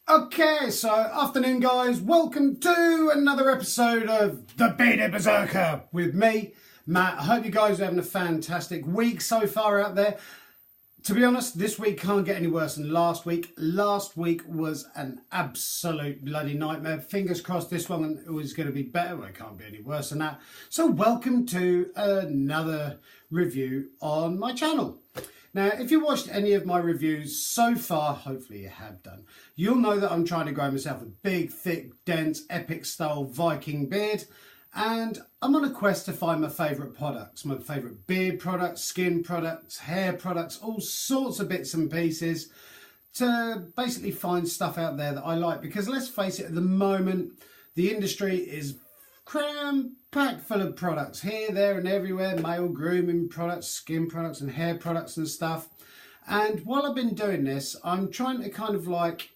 Okay, so afternoon guys, welcome to another episode of The Bearded Berserker with me, Matt. I hope you guys are having a fantastic week so far out there. To be honest, this week can't get any worse than last week. Last week was an absolute bloody nightmare. Fingers crossed this one was going to be better. Well, it can't be any worse than that. So welcome to another review on my channel. Now, if you watched any of my reviews so far, hopefully you have done, you'll know that I'm trying to grow myself a big, thick, dense, epic style Viking beard. And I'm on a quest to find my favourite products, my favourite beard products, skin products, hair products, all sorts of bits and pieces to basically find stuff out there that I like. Because let's face it, at the moment, the industry is cram-packed full of products here, there and everywhere, male grooming products, skin products and hair products and stuff. And while I've been doing this, I'm trying to kind of like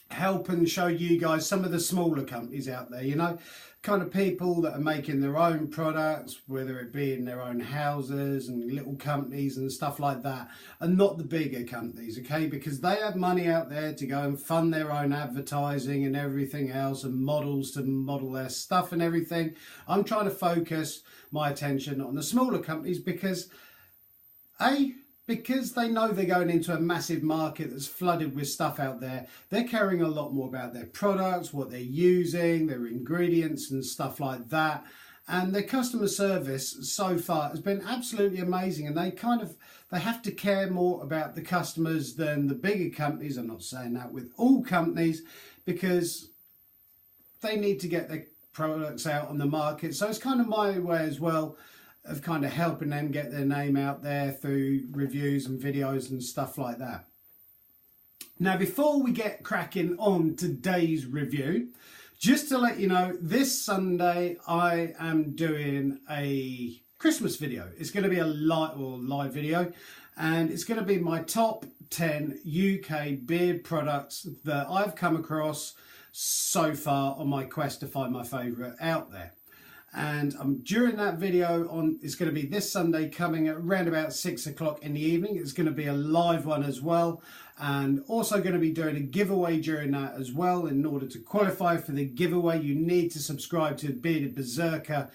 help and show you guys some of the smaller companies out there, you know, kind of people that are making their own products, whether it be in their own houses and little companies and stuff like that, and not the bigger companies, okay, because they have money out there to go and fund their own advertising and everything else, and models to model their stuff and everything. I'm trying to focus my attention on the smaller companies because they know they're going into a massive market that's flooded with stuff out there. They're caring a lot more about their products, what they're using, their ingredients and stuff like that. And their customer service so far has been absolutely amazing. And they have to care more about the customers than the bigger companies. I'm not saying that with all companies, because they need to get their products out on the market. So it's kind of my way as well of kind of helping them get their name out there through reviews and videos and stuff like that. Now, before we get cracking on today's review, just to let you know, this Sunday I am doing a Christmas video. It's going to be a live video, and it's going to be my top 10 UK beard products that I've come across so far on my quest to find my favourite out there. And during that video, it's going to be this Sunday coming at around about 6 o'clock in the evening. It's going to be a live one as well, and also going to be doing a giveaway during that as well. In order to qualify for the giveaway, you need to subscribe to the Bearded Berserker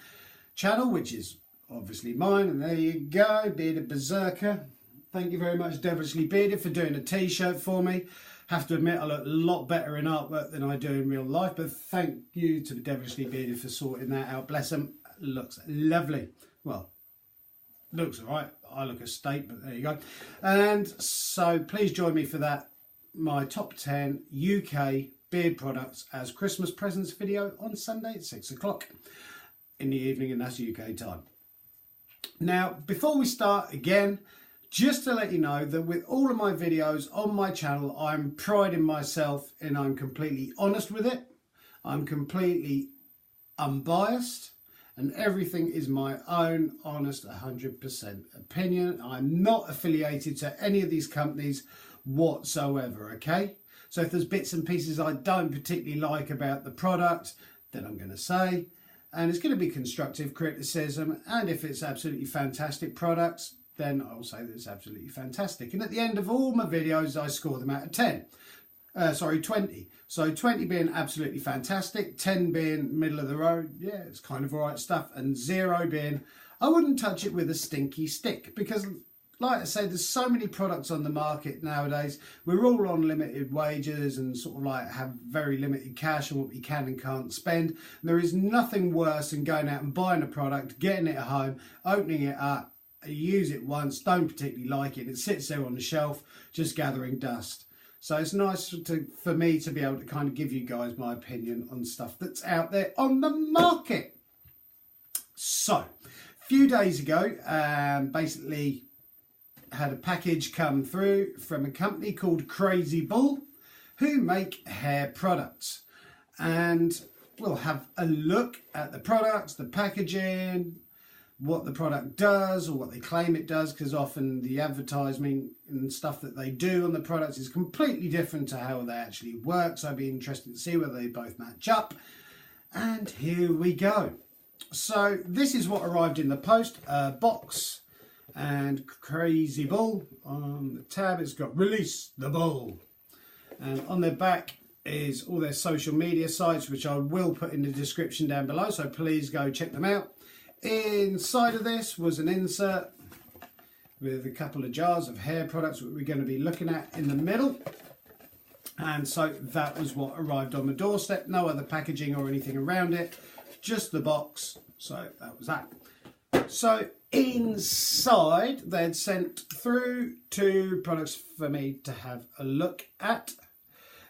channel, which is obviously mine. And there you go, Bearded Berserker. Thank you very much, Devilishly Bearded, for doing a t-shirt for me. Have to admit, I look a lot better in artwork than I do in real life, but thank you to the Devilishly Bearded for sorting that out. Bless them. Looks lovely. Well, looks all right. I look a steak, but there you go. And so please join me for that, my top 10 UK beard products as Christmas presents video on Sunday at 6 o'clock in the evening, and that's UK time. Now, before we start again, just to let you know that with all of my videos on my channel, I'm priding myself and I'm completely honest with it. I'm completely unbiased, and everything is my own honest 100% opinion. I'm not affiliated to any of these companies whatsoever, okay? So if there's bits and pieces I don't particularly like about the product, then I'm going to say, and it's going to be constructive criticism, and if it's absolutely fantastic products, then I'll say that it's absolutely fantastic. And at the end of all my videos, I score them out of 10. 20. So 20 being absolutely fantastic, 10 being middle of the road, yeah, it's kind of all right stuff, and 0 being, I wouldn't touch it with a stinky stick. Because, like I say, there's so many products on the market nowadays. We're all on limited wages and sort of like have very limited cash on what we can and can't spend. And there is nothing worse than going out and buying a product, getting it at home, opening it up, you use it once, don't particularly like it, it sits there on the shelf just gathering dust. So it's nice for me to be able to kind of give you guys my opinion on stuff that's out there on the market. So a few days ago, basically had a package come through from a company called Crazy Bull, who make hair products, and we'll have a look at the products, the packaging, what the product does or what they claim it does, because often the advertising and stuff that they do on the products is completely different to how they actually work. So I'd be interested to see whether they both match up. And here we go. So this is what arrived in the post, a box, and Crazy Bull on the tab, it's got Release the Bull. And on their back is all their social media sites, which I will put in the description down below, so please go check them out. Inside of this was an insert with a couple of jars of hair products that we're going to be looking at in the middle. And so that was what arrived on the doorstep. No other packaging or anything around it, just the box. So that was that. So inside they'd sent through 2 products for me to have a look at.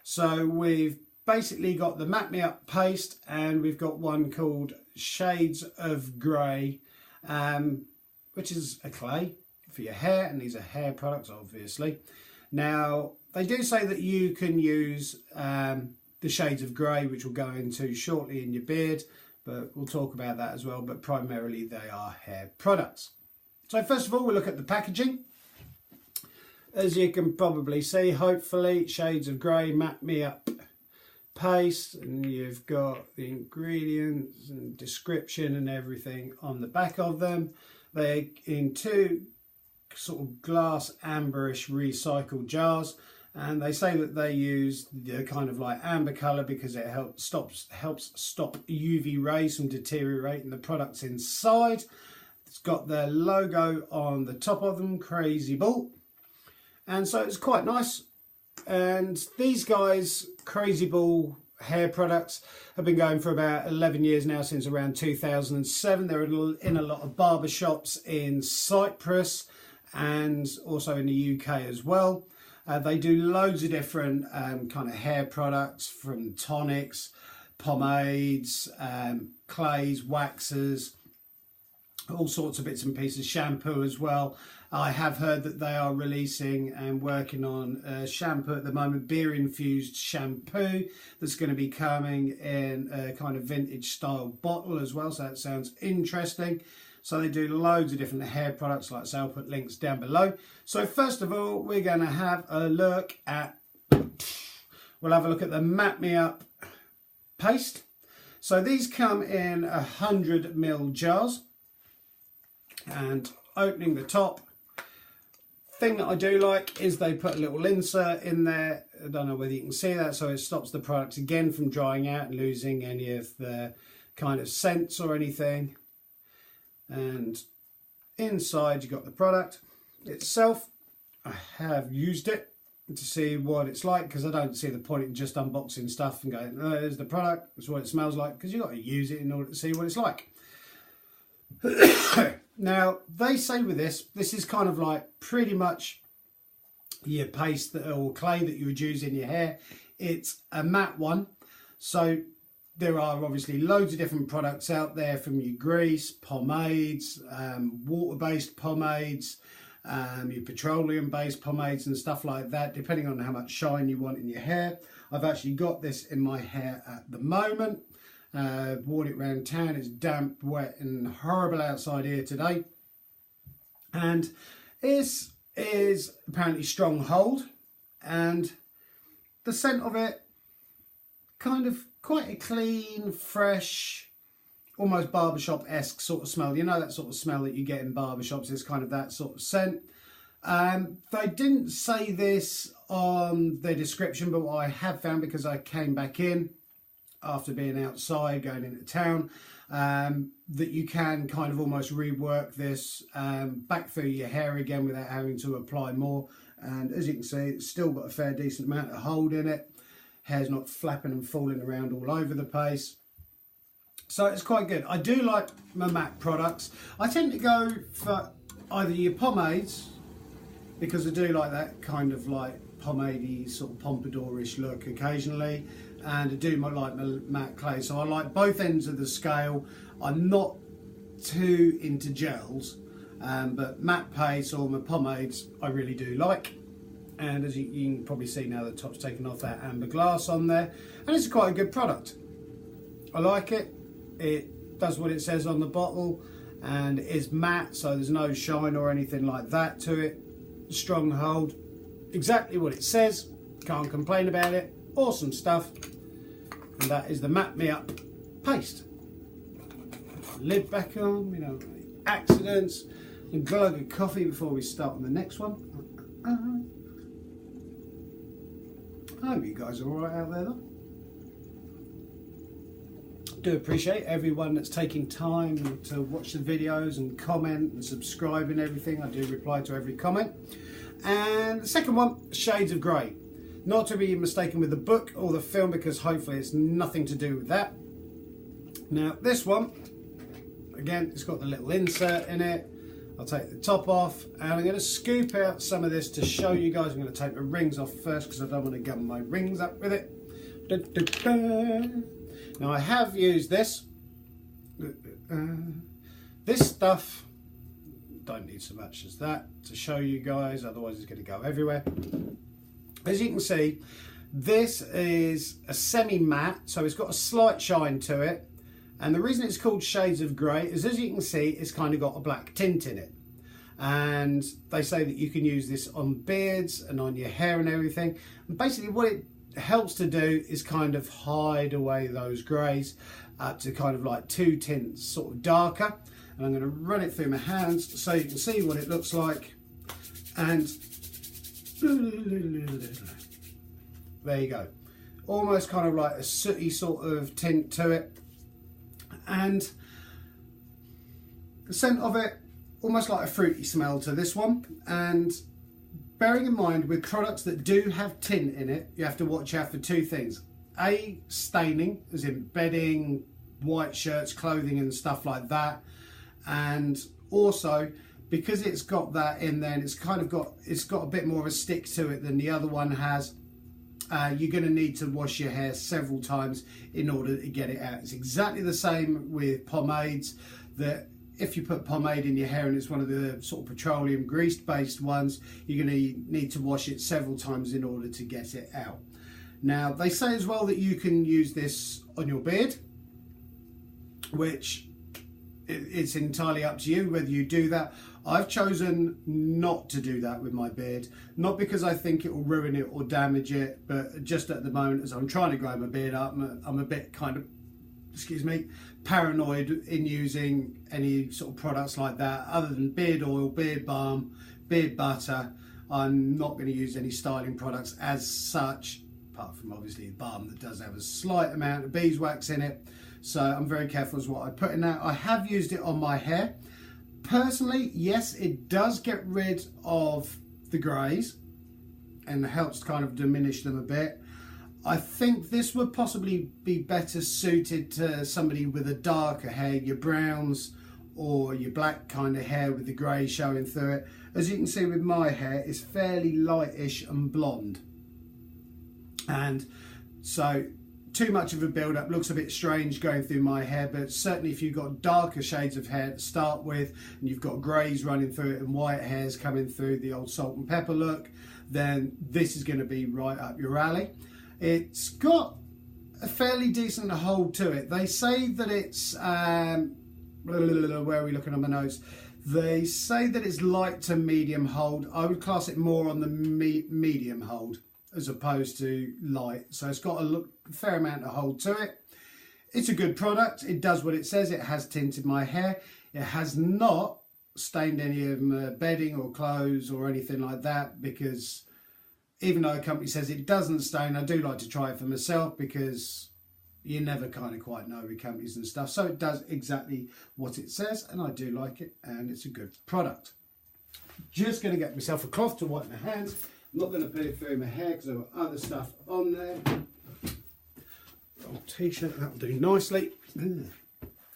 So we've basically got the Matte Me Up paste, and we've got one called Shades of Grey, which is a clay for your hair, and these are hair products obviously. Now they do say that you can use the Shades of Grey, which we'll go into shortly, in your beard, but we'll talk about that as well, but primarily they are hair products. So first of all, we'll look at the packaging. As you can probably see, hopefully, Shades of Grey Matte Me Up paste, and you've got the ingredients and description and everything on the back of them. They're in 2 sort of glass amberish recycled jars, and they say that they use the kind of like amber color because it helps stop UV rays from deteriorating the products inside. It's got their logo on the top of them, Crazy Bull. And so it's quite nice. And these guys, Crazy Bull hair products, have been going for about 11 years now, since around 2007. They're in a lot of barber shops in Cyprus and also in the UK as well. They do loads of different kind of hair products, from tonics, pomades, clays, waxes, all sorts of bits and pieces, shampoo as well. I have heard that they are releasing and working on a shampoo at the moment, beer infused shampoo, that's going to be coming in a kind of vintage style bottle as well, so that sounds interesting. So they do loads of different hair products, like I say, I'll put links down below. So first of all, we're going to have a look at, we'll have a look at the Matte Me Up paste. So these come in 100ml jars, and opening the top, thing that I do like is they put a little insert in there. I don't know whether you can see that, so it stops the products again from drying out and losing any of the kind of scents or anything. And inside you got the product itself. I have used it to see what it's like, because I don't see the point in just unboxing stuff and going, oh, there's the product, that's what it smells like, because you've got to use it in order to see what it's like. Now they say with this is kind of like pretty much your paste or clay that you would use in your hair. It's a matte one, so there are obviously loads of different products out there, from your grease, pomades, water-based pomades, your petroleum-based pomades and stuff like that, depending on how much shine you want in your hair. I've actually got this in my hair at the moment. Worn it around town. It's damp, wet and horrible outside here today. And this is apparently Stronghold, and the scent of it, kind of quite a clean, fresh, almost barbershop-esque sort of smell. You know, that sort of smell that you get in barbershops, is kind of that sort of scent. They didn't say this on the description, but what I have found, because I came back in after being outside, going into town, that you can kind of almost rework this back through your hair again without having to apply more. And as you can see, it's still got a fair decent amount of hold in it. Hair's not flapping and falling around all over the place. So it's quite good. I do like my matte products. I tend to go for either your pomades, because I do like that kind of like pomade-y sort of pompadour-ish look occasionally, and I do like my matte clay. So I like both ends of the scale. I'm not too into gels, but matte paste or my pomades I really do like. And as you can probably see now, the top's taken off that amber glass on there, and it's quite a good product. I like it. It does what it says on the bottle, and it is matte, so there's no shine or anything like that to it. Strong hold, exactly what it says. Can't complain about it. Awesome stuff. And that is the Matte Me Up paste. Lid back on, you know, accidents. A glug of coffee before we start on the next one. I hope you guys are all right out there though. Do appreciate everyone that's taking time to watch the videos and comment and subscribe and everything. I do reply to every comment. And the second one, Shades of Grey. Not to be mistaken with the book or the film, because hopefully it's nothing to do with that. Now this one, again, it's got the little insert in it. I'll take the top off and I'm going to scoop out some of this to show you guys. I'm going to take the rings off first because I don't want to gum my rings up with it. Da, da, da. Now I have used this. This stuff, don't need so much as that to show you guys, otherwise it's going to go everywhere. As you can see, this is a semi-matte, so it's got a slight shine to it. And the reason it's called Shades of Grey is, as you can see, it's kind of got a black tint in it. And they say that you can use this on beards and on your hair and everything. And basically what it helps to do is kind of hide away those greys up to kind of like 2 tints, sort of darker. And I'm going to run it through my hands so you can see what it looks like. And there you go. Almost kind of like a sooty sort of tint to it. And the scent of it, almost like a fruity smell to this one. And bearing in mind, with products that do have tint in it, you have to watch out for 2 things. A, staining, as in bedding, white shirts, clothing and stuff like that. And also, because it's got that in there and it's got a bit more of a stick to it than the other one has, you're going to need to wash your hair several times in order to get it out. It's exactly the same with pomades, that if you put pomade in your hair and it's one of the sort of petroleum grease based ones, you're going to need to wash it several times in order to get it out. Now they say as well that you can use this on your beard, which it's entirely up to you whether you do that. I've chosen not to do that with my beard, not because I think it will ruin it or damage it, but just at the moment, as I'm trying to grow my beard up, I'm a bit kind of, excuse me, paranoid in using any sort of products like that. Other than beard oil, beard balm, beard butter, I'm not going to use any styling products as such, apart from obviously the balm that does have a slight amount of beeswax in it. So I'm very careful as what I put in that. I have used it on my hair. Personally, yes, it does get rid of the greys and helps kind of diminish them a bit. I think this would possibly be better suited to somebody with a darker hair, your browns or your black kind of hair with the grey showing through it. As you can see with my hair, it's fairly lightish and blonde. And so too much of a build-up looks a bit strange going through my hair, but certainly if you've got darker shades of hair to start with and you've got greys running through it and white hairs coming through, the old salt and pepper look, then this is going to be right up your alley. It's got a fairly decent hold to it. They say that it's where are we looking on my notes? They say that it's light to medium hold. I would class it more on the medium hold as opposed to light. So it's got a fair amount of hold to it. It's a good product. It does what it says. It has tinted my hair. It has not stained any of my bedding or clothes or anything like that, because even though the company says it doesn't stain, I do like to try it for myself, because you never kind of quite know with companies and stuff. So it does exactly what it says, and I do like it, and it's a good product. Just going to get myself a cloth to wipe my hands. I'm not going to put it through my hair because I've got other stuff on there. Old t-shirt, that'll do nicely.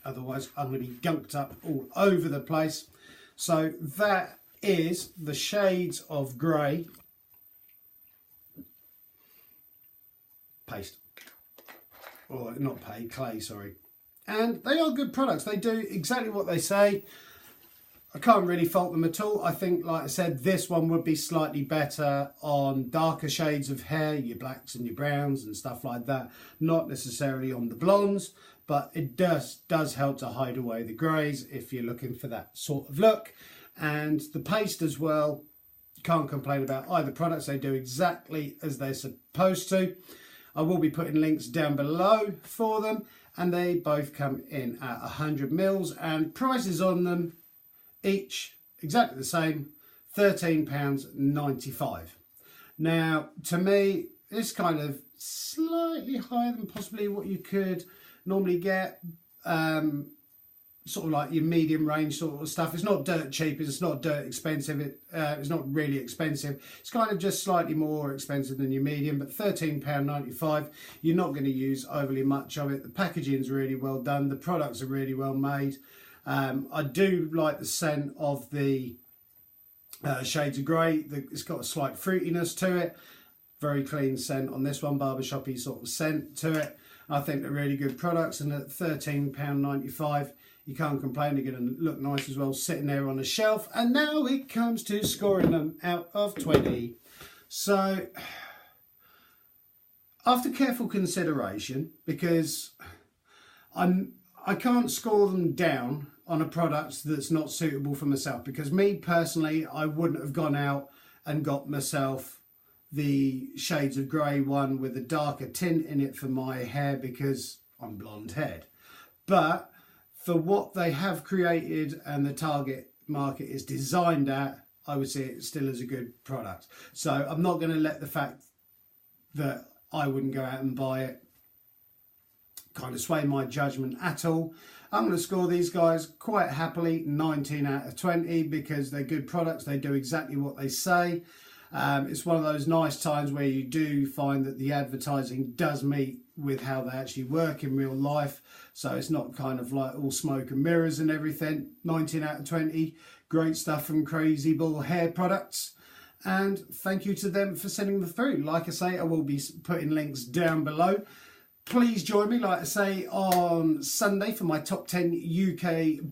Otherwise I'm going to be gunked up all over the place. So that is the Shades of Grey paste. Or not clay, sorry. And they are good products. They do exactly what they say. I can't really fault them at all. I think, like I said, this one would be slightly better on darker shades of hair, your blacks and your browns and stuff like that. Not necessarily on the blondes, but it does help to hide away the greys if you're looking for that sort of look. And the paste as well, can't complain about either products. They do exactly as they're supposed to. I will be putting links down below for them, and they both come in at 100 mils, and prices on them each exactly the same, £13.95. Now, to me, It's kind of slightly higher than possibly what you could normally get. Sort of like your medium range sort of stuff. It's not dirt cheap, it's not dirt expensive, it's not really expensive. It's kind of just slightly more expensive than your medium, but £13.95. You're not going to use overly much of it. The packaging's really well done, the products are really well made. I do like the scent of the shades of grey. It's got a slight fruitiness to it. Very clean scent on this one, barbershoppy sort of scent to it. I think they're really good products, and at £13.95 you can't complain. They're going to look nice as well sitting there on the shelf. And now it comes to scoring them out of 20. So after careful consideration, because I can't score them down on a product that's not suitable for myself, because me personally, I wouldn't have gone out and got myself the shades of grey one with a darker tint in it for my hair, because I'm blonde haired. But for what they have created and the target market is designed at, I would say it still is a good product. So I'm not going to let the fact that I wouldn't go out and buy it kind of sway my judgment at all. I'm going to score these guys quite happily 19 out of 20, because they're good products. They do exactly what they say. It's one of those nice times where you do find that the advertising does meet with how they actually work in real life. So it's not kind of like all smoke and mirrors and everything. 19 out of 20. Great stuff from Crazy Bull Hair Products. And thank you to them for sending them through. Like I say, I will be putting links down below. Please join me, like I say, on Sunday for my top 10 UK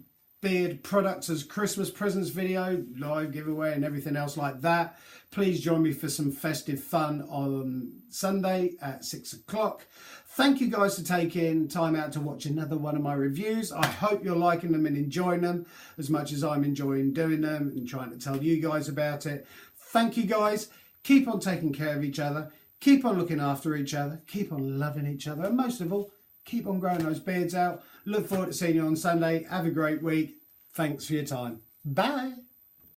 beard products as Christmas presents video, live giveaway and everything else like that. Please join me for some festive fun on Sunday at 6 o'clock. Thank you guys for taking time out to watch another one of my reviews. I hope you're liking them and enjoying them as much as I'm enjoying doing them and trying to tell you guys about it. Thank you guys. Keep on taking care of each other. Keep on looking after each other. Keep on loving each other. And most of all, keep on growing those beards out. Look forward to seeing you on Sunday. Have a great week. Thanks for your time. Bye.